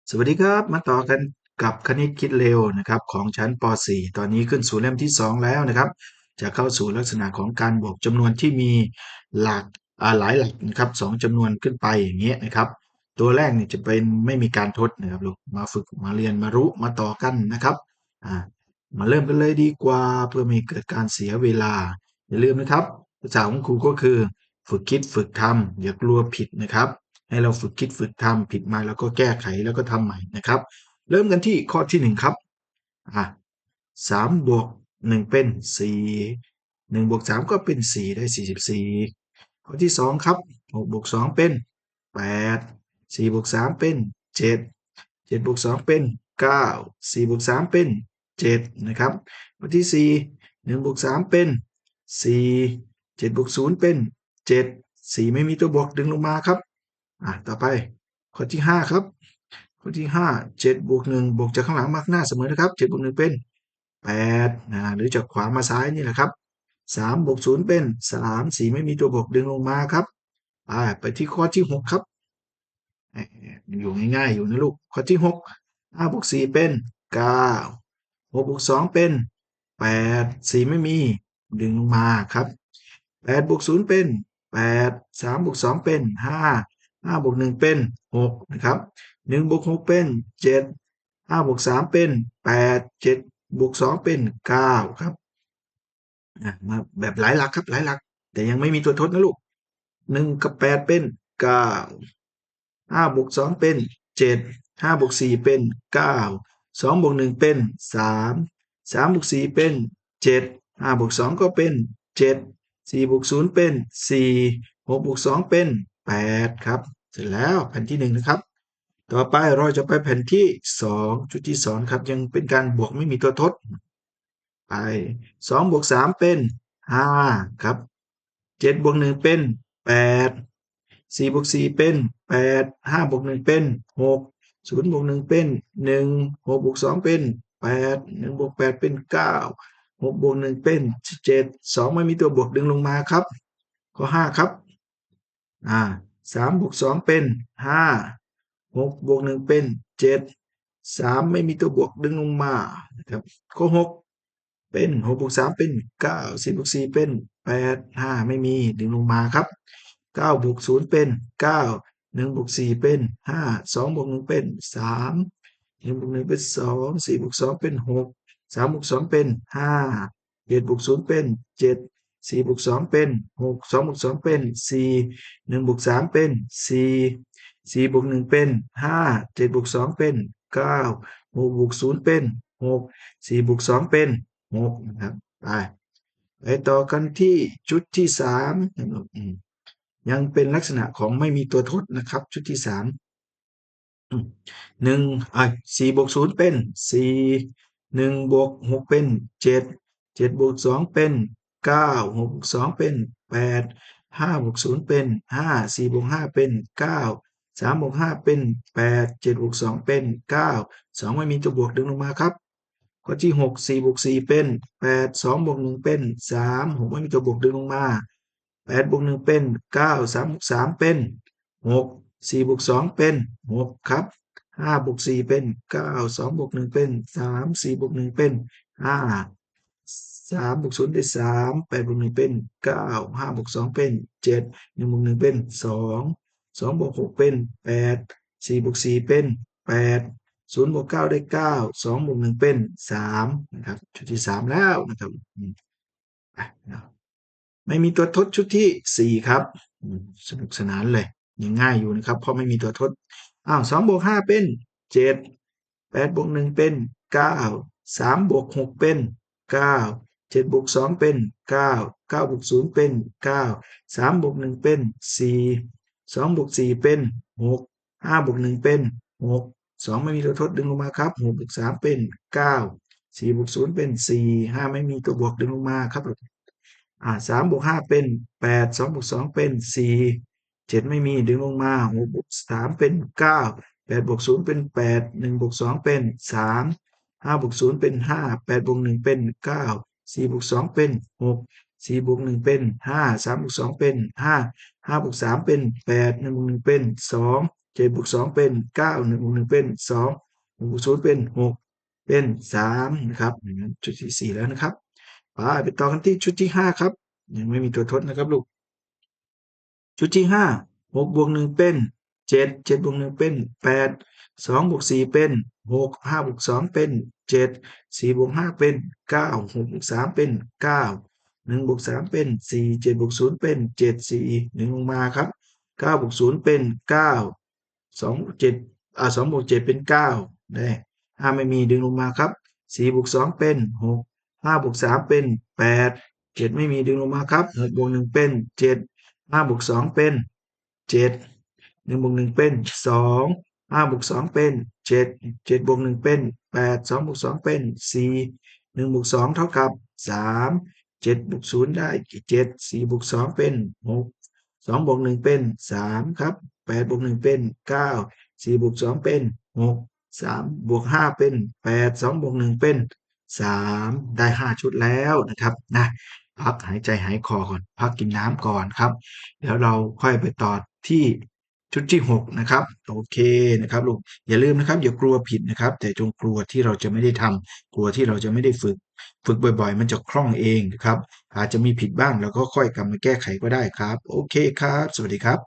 สวัสดีครับมาต่อกันกับคณิตคิดเร็วนะครับของชั้นป .4 ตอนนี้ขึ้นสู่เล่มที่2แล้วนะครับจะเข้าสู่ลักษณะของการบวกจำนวนที่มีหลักหลายหลักนะครับ2จำนวนขึ้นไปอย่างเงี้ยนะครับตัวแรกเนี่ยจะเป็นไม่มีการทดนะครับลูกมาฝึกมาเรียนมารู้มาต่อกันนะครับอ่ามาเริ่มกันเลยดีกว่าเพื่อไม่ให้เกิดการเสียเวลาอย่าลืมนะครับภาษาของครูก็คือฝึกคิดฝึกทำอย่ากลัวผิดนะครับ ให้เราฝึกคิดฝึกทำผิดมาแล้วก็แก้ไขแล้วก็ทำใหม่นะครับเริ่มกันที่ข้อที่1ครับอ่ะ3บวก1เป็น4 1บวก3ก็เป็น4ได้44ข้อที่2ครับ6บวก2เป็น8 4บวก3เป็น7 7บวก2เป็น9 4บวก3เป็น7นะครับข้อที่4 1บวก3เป็น4 7บวก0เป็น7 4ไม่มีตัวบวกดึงลงมาครับ ต่อไปข้อที่5ครับข้อที่5 7บวก1บวกจากข้างหลังมาข้างหน้าเสมอนะครับ7บวก1เป็น8หรือจากขวามาซ้ายนี่แหละครับ3บวก0เป็น3 4ไม่มีตัวบวกดึงลงมาครับไปที่ข้อที่6ครับอยู่ง่ายๆอยู่นะลูกข้อที่6 5บวก4เป็น9 6บวก2เป็น8 4ไม่มีดึงลงมาครับ8บวก0เป็น8 3บวก2เป็น5 5บวก1เป็น6นะครับ1บวก6เป็น7 5บวก3เป็น8 7บวก2เป็น9ครับมาแบบหลายหลักครับหลายหลักแต่ยังไม่มีตัวทดนะลูก1กับ8เป็น9 5บวก2เป็น7 5บวก4เป็น9 2บวก1เป็น3 3บวก4เป็น7 5บวก2ก็เป็น7 4บวก0เป็น4 6บวก2เป็น8ครับเสร็จแล้วแผ่นที่1นะครับต่อไปเราจะไปแผ่นที่2ชุดที่2ครับยังเป็นการบวกไม่มีตัวทดไป2บวก3เป็น5ครับ7บวก1เป็น8 4บวก4เป็น8 5บวก1เป็น6 0บวก1เป็น1 6บวก2เป็น8 1บวก8เป็น9 6บวก1เป็น7 2ไม่มีตัวบวกดึงลงมาครับข้อ5ครับอ่า3บวก2เป็น5 6บวก1เป็น7 3ไม่มีตัวบวกดึงลงมานะครับข้อ6เป็น6บวก3เป็น9 4บวก4เป็น8 5ไม่มีดึงลงมาครับ9บวก0เป็น9 1บวก4เป็น5 2บวก1เป็น3 1บวก1เป็น2 4บวก2เป็น6 3บวก2เป็น5 7บวก0เป็น7 4บวก2เป็น6 2บวก2เป็น4 1บวก3เป็น4 4บวก1เป็น5 7บวก2เป็น9 6บวก0เป็น6 4บวก2เป็น6นะครับไปต่อกันที่ชุดที่3นะครับยังเป็นลักษณะของไม่มีตัวทดนะครับชุดที่3หนึ่ง4บวก0เป็น4 1บวก6เป็น7 7บวก2เป็น9 6บวก2เป็น8 5บวก0เป็น5 4บวก5เป็น9 3บวก5เป็น8 7บวก2เป็น9 2ไม่มีตัวบวกดึงลงมาครับข้อที่6 4บวก4เป็น8 2บวก1เป็น3 6ไม่มีตัวบวกดึงลงมา8บวก1เป็น9 3บวก3เป็น6 4บวก2เป็น6ครับ5บวก4เป็น9 2บวก1เป็น3 4บวก1เป็น5 3บวก0ได้3 8บวก1เป็น9 5บวก2เป็น7 1บวก1เป็น2 2บวก6เป็น8 4บวก4เป็น8 0บวก9ได้9 2บวก1เป็น3นะครับชุดที่3แล้วนะครับไม่มีตัวทดชุดที่4ครับสนุกสนานเลยยังง่ายอยู่นะครับเพราะไม่มีตัวทด2บวก5เป็น7 8บวก1เป็น9 3บวก6เป็น9 7บวก2เป็น9 9บวก0เป็น9 3บวก1เป็น4 2บวก4เป็น6 5บวก1เป็น6 2ไม่มีตัวทดดึงลงมาครับ6บวก3เป็น9 4บวก0เป็น4 5ไม่มีตัวบวกดึงลงมาครับ3บวก5เป็น8 2บวก2เป็น4 7ไม่มีดึงลงมา6บวก3เป็น9 8บวก0เป็น8 1บวก2เป็น3 5บวก0เป็น5 8บวก1เป็น9 4บวก2เป็น6 4บวก1เป็น5 3บวก2เป็น5 5บวก3เป็น8 1บวก1เป็น2 7 บวก 2เป็น9 1 บวก 1เป็น2 1 บวก 0เป็น6เป็น3นะครับชุดที่4แล้วนะครับไปต่อกันที่ชุดที่5ครับยังไม่มีตัวทดนะครับลูก ชุดที่ห้า6 บวก 1เป็น7 7 บวก 1เป็น8 2 บวก 4เป็น6 5 บวก 2เป็น7 4 บวก 5เป็น9 6 บวก 3เป็น9 1 บวก 3เป็น4 7 บวก 0เป็น7 4 1ลงมาครับ9 บวก 0เป็น9 2 บวก 72 บวก 7เป็น9ได้5ไม่มีดึงลงมาครับ4 บวก 2เป็น6 5 บวก 3เป็น8 7ไม่มีดึงลงมาครับ6 บวก 1เป็น7 5 บวก 2เป็น7 1 บวก 1เป็น2 5 บวก 2เป็น7 7 บวก 1เป็น8 2 บวก 2เป็น4 1 บวก 2เท่ากับ3 7 บวก 0ได้7 4 บวก 2เป็น6 2 บวก 1เป็น3ครับ8 บวก 1เป็น9 4 บวก 2เป็น6 3 บวก 5เป็น8 2 บวก 1เป็น3ได้5ชุดแล้วนะครับนะพักหายใจหายคอก่อนพักกินน้ำก่อนครับ เดี๋ยวเราค่อยไปต่อที่ชุดที่6นะครับโอเคนะครับลูกอย่าลืมนะครับอย่ากลัวผิดนะครับแต่จงกลัวที่เราจะไม่ได้ทำกลัวที่เราจะไม่ได้ฝึกบ่อยๆมันจะคล่องเองนะครับอาจจะมีผิดบ้างแล้วก็ค่อยกลับมาแก้ไขก็ได้ครับโอเคครับสวัสดีครับ